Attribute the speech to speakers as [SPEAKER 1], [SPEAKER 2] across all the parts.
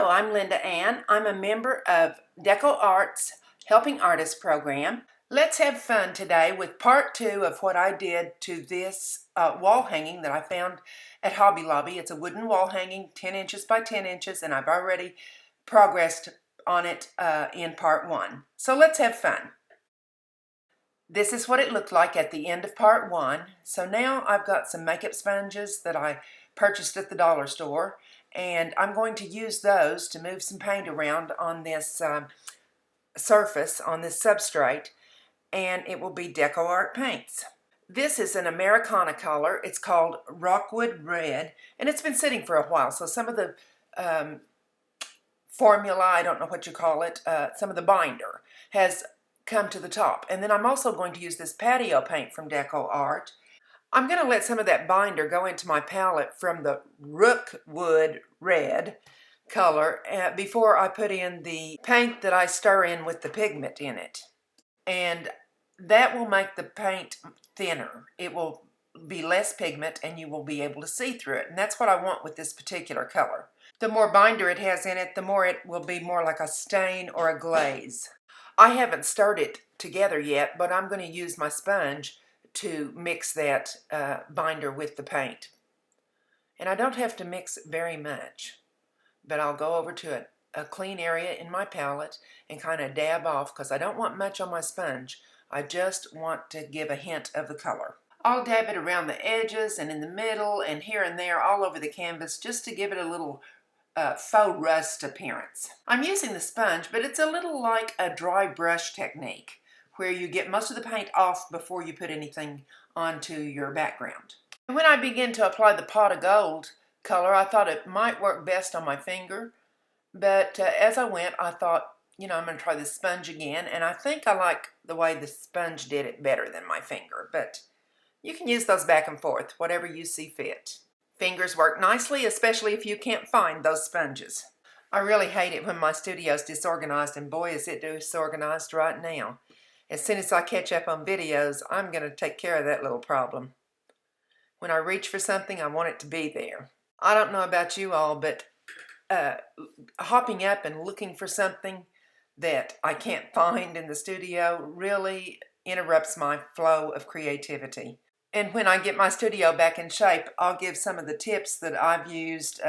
[SPEAKER 1] Hello, I'm Linda Ann. I'm a member of DecoArt's Helping Artists program. Let's have fun today with part 2 of what I did to this wall hanging that I found at Hobby Lobby. It's a wooden wall hanging, 10 inches by 10 inches, and I've already progressed on it in part 1. So let's have fun. This is what it looked like at the end of part 1. So now I've got some makeup sponges that I purchased at the dollar store, and I'm going to use those to move some paint around on this surface, on this substrate, and it will be DecoArt paints. This is an Americana color. It's called Rockwood Red, and it's been sitting for a while, so some of the formula, I don't know what you call it, some of the binder has come to the top. And then I'm also going to use this patio paint from DecoArt. I'm going to let some of that binder go into my palette from the Rookwood Red color before I put in the paint that I stir in with the pigment in it. And that will make the paint thinner. It will be less pigment and you will be able to see through it. And that's what I want with this particular color. The more binder it has in it, the more it will be more like a stain or a glaze. I haven't stirred it together yet, but I'm going to use my sponge to mix that binder with the paint. And I don't have to mix very much, but I'll go over to a clean area in my palette and kind of dab off because I don't want much on my sponge. I just want to give a hint of the color. I'll dab it around the edges and in the middle and here and there all over the canvas just to give it a little faux rust appearance. I'm using the sponge, but it's a little like a dry brush technique where you get most of the paint off before you put anything onto your background. And when I begin to apply the pot of gold color, I thought it might work best on my finger, but as I went, I thought, I'm going to try the sponge again, and I think I like the way the sponge did it better than my finger, but you can use those back and forth, whatever you see fit. Fingers work nicely, especially if you can't find those sponges. I really hate it when my studio's disorganized, and boy is it disorganized right now. As soon as I catch up on videos, I'm going to take care of that little problem. When I reach for something, I want it to be there. I don't know about you all, but hopping up and looking for something that I can't find in the studio really interrupts my flow of creativity. And when I get my studio back in shape, I'll give some of the tips that I've used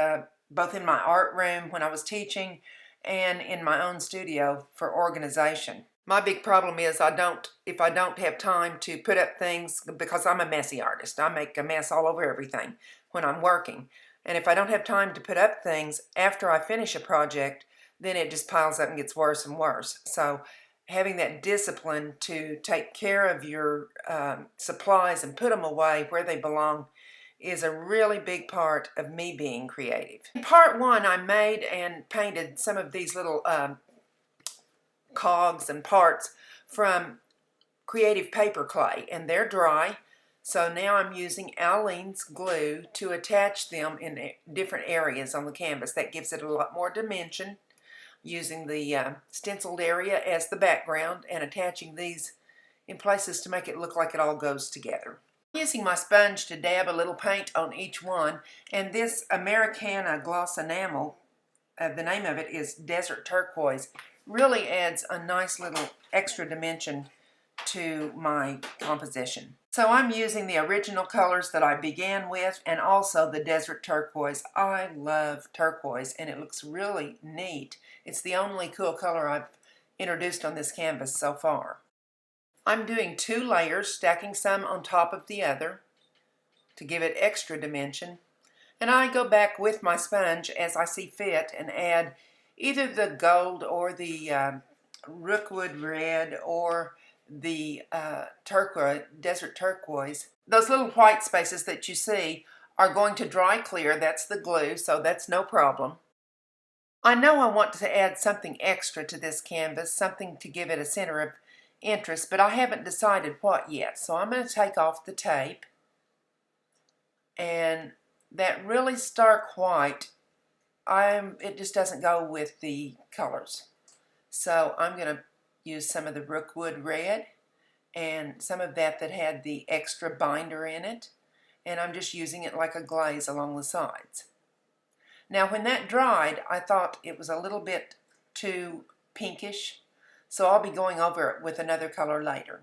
[SPEAKER 1] both in my art room when I was teaching and in my own studio for organization. My big problem is if I don't have time to put up things, because I'm a messy artist. I make a mess all over everything when I'm working. And if I don't have time to put up things after I finish a project, then it just piles up and gets worse and worse. So having that discipline to take care of your supplies and put them away where they belong is a really big part of me being creative. In part 1, I made and painted some of these little cogs and parts from creative paper clay, and they're dry. So now I'm using Aleene's glue to attach them in different areas on the canvas. That gives it a lot more dimension, using the stenciled area as the background and attaching these in places to make it look like it all goes together. I'm using my sponge to dab a little paint on each one, and this Americana gloss enamel, the name of it is Desert Turquoise, really adds a nice little extra dimension to my composition. So I'm using the original colors that I began with and also the Desert Turquoise. I love turquoise and it looks really neat. It's the only cool color I've introduced on this canvas so far. I'm doing 2 layers, stacking some on top of the other to give it extra dimension. And I go back with my sponge as I see fit and add either the gold or the Rookwood Red or the Desert Turquoise. Those little white spaces that you see are going to dry clear. That's the glue, so that's no problem. I know I want to add something extra to this canvas, something to give it a center of interest, but I haven't decided what yet. So I'm going to take off the tape, and that really stark white, it just doesn't go with the colors. So I'm going to use some of the Rookwood Red and some of that had the extra binder in it, and I'm just using it like a glaze along the sides. Now when that dried, I thought it was a little bit too pinkish, so I'll be going over it with another color later.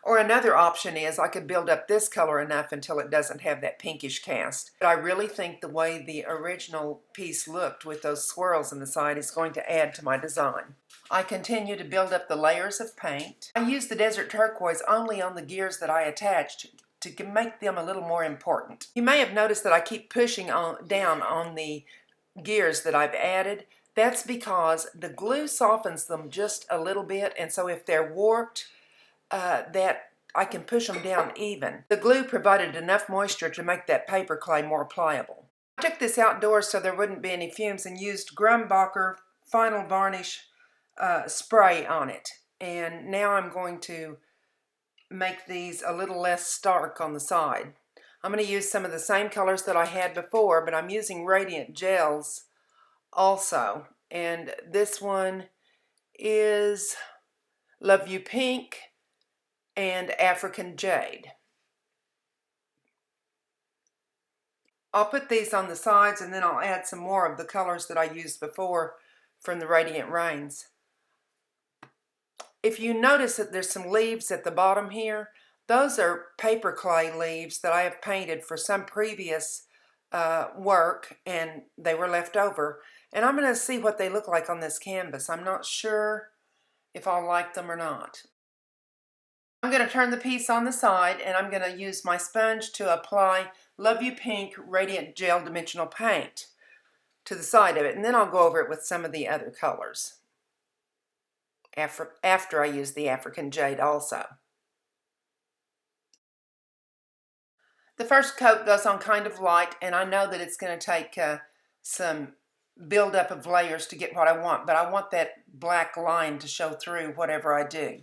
[SPEAKER 1] Or another option is I could build up this color enough until it doesn't have that pinkish cast. But I really think the way the original piece looked with those swirls in the side is going to add to my design. I continue to build up the layers of paint. I use the desert turquoise only on the gears that I attached to make them a little more important. You may have noticed that I keep pushing down on the gears that I've added. That's because the glue softens them just a little bit, and so if they're warped, that I can push them down even. The glue provided enough moisture to make that paper clay more pliable. I took this outdoors so there wouldn't be any fumes and used Grumbacher Final Varnish spray on it. And now I'm going to make these a little less stark on the side. I'm going to use some of the same colors that I had before, but I'm using Radiant Gels also. And this one is Love You Pink and African Jade. I'll put these on the sides and then I'll add some more of the colors that I used before from the Radiant Rains. If you notice that there's some leaves at the bottom here, those are paper clay leaves that I have painted for some previous work, and they were left over. And I'm going to see what they look like on this canvas. I'm not sure if I'll like them or not. I'm going to turn the piece on the side, and I'm going to use my sponge to apply Love You Pink Radiant Gel Dimensional Paint to the side of it, and then I'll go over it with some of the other colors after I use the African Jade also. The first coat goes on kind of light, and I know that it's going to take some build-up of layers to get what I want, but I want that black line to show through whatever I do.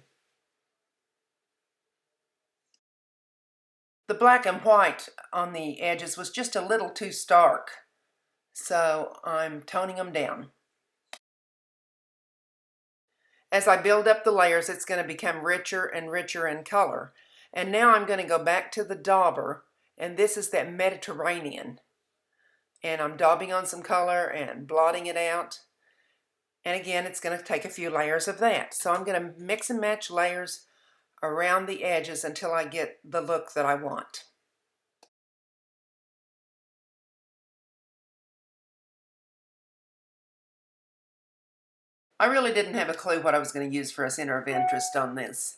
[SPEAKER 1] The black and white on the edges was just a little too stark, so I'm toning them down. As I build up the layers, it's going to become richer and richer in color. And now I'm going to go back to the dauber, and this is that Mediterranean. And I'm daubing on some color and blotting it out. And again, it's going to take a few layers of that. So I'm going to mix and match layers around the edges until I get the look that I want. I really didn't have a clue what I was going to use for a center of interest on this.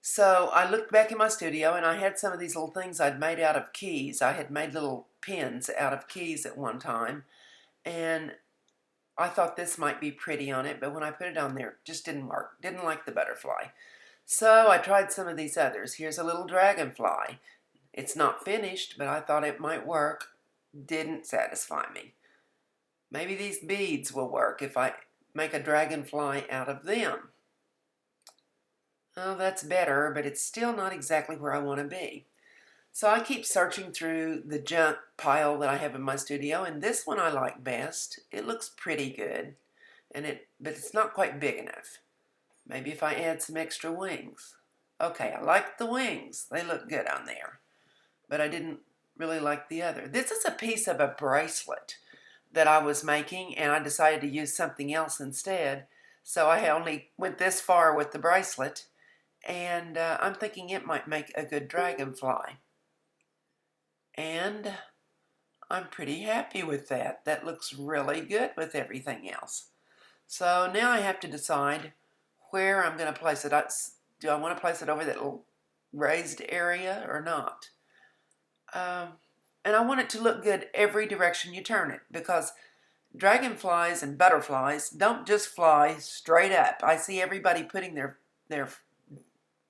[SPEAKER 1] So I looked back in my studio and I had some of these little things I'd made out of keys. I had made little pins out of keys at one time, and I thought this might be pretty on it, but when I put it on there, it just didn't work. Didn't like the butterfly. So I tried some of these others. Here's a little dragonfly. It's not finished, but I thought it might work. Didn't satisfy me. Maybe these beads will work if I make a dragonfly out of them. Oh, that's better, but it's still not exactly where I want to be. So I keep searching through the junk pile that I have in my studio, and this one I like best. It looks pretty good, but it's not quite big enough. Maybe if I add some extra wings. Okay, I like the wings. They look good on there. But I didn't really like the other. This is a piece of a bracelet that I was making, and I decided to use something else instead. So I only went this far with the bracelet, and I'm thinking it might make a good dragonfly. And I'm pretty happy with that. That looks really good with everything else. So now I have to decide where I'm going to place it. Do I want to place it over that little raised area or not? And I want it to look good every direction you turn it, because dragonflies and butterflies don't just fly straight up. I see everybody putting their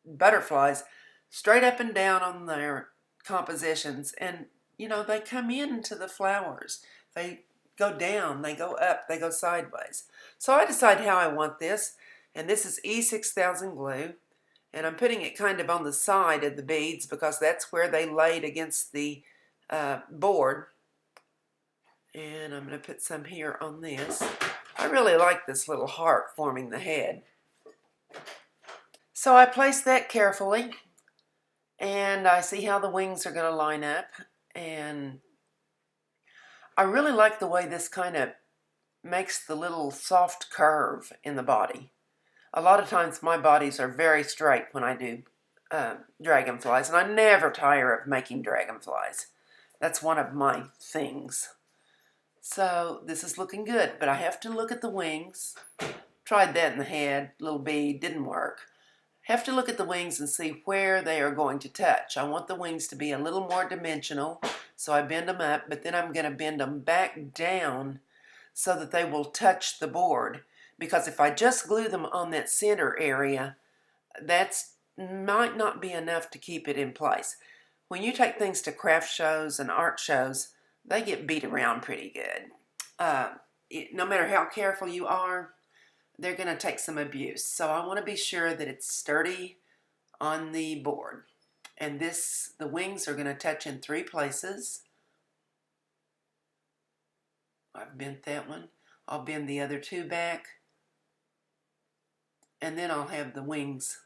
[SPEAKER 1] butterflies straight up and down on their compositions, and you know, they come into the flowers. They go down, they go up, they go sideways. So I decide how I want this. And this is E6000 glue, and I'm putting it kind of on the side of the beads because that's where they laid against the board. And I'm going to put some here on this. I really like this little heart forming the head. So I place that carefully, and I see how the wings are going to line up, and I really like the way this kind of makes the little soft curve in the body. A lot of times my bodies are very straight when I do dragonflies, and I never tire of making dragonflies. That's one of my things. So this is looking good, but I have to look at the wings. Tried that in the head, little bead, didn't work. Have to look at the wings and see where they are going to touch. I want the wings to be a little more dimensional, so I bend them up, but then I'm going to bend them back down so that they will touch the board. Because if I just glue them on that center area, that's might not be enough to keep it in place. When you take things to craft shows and art shows, they get beat around pretty good. No matter how careful you are, they're going to take some abuse. So I want to be sure that it's sturdy on the board. And the wings are going to touch in 3 places. I've bent that one. I'll bend the other 2 back. And then I'll have the wings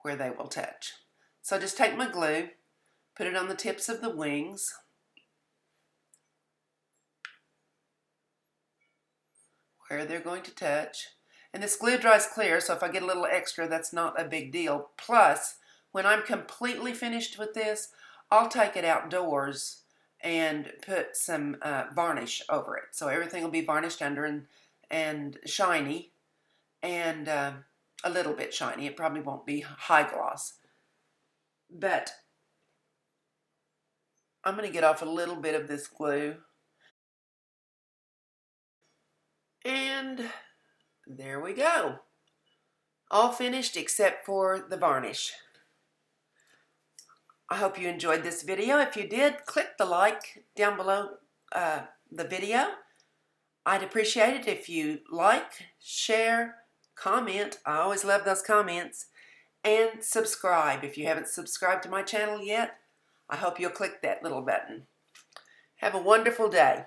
[SPEAKER 1] where they will touch. So just take my glue, put it on the tips of the wings. Where they're going to touch. And this glue dries clear, so if I get a little extra, that's not a big deal. Plus, when I'm completely finished with this, I'll take it outdoors and put some varnish over it. So everything will be varnished under and shiny, and a little bit shiny. It probably won't be high gloss. But I'm going to get off a little bit of this glue. And there we go. All finished except for the varnish. I hope you enjoyed this video. If you did, click the like down below the video. I'd appreciate it if you like, share, comment. I always love those comments. And subscribe. If you haven't subscribed to my channel yet, I hope you'll click that little button. Have a wonderful day.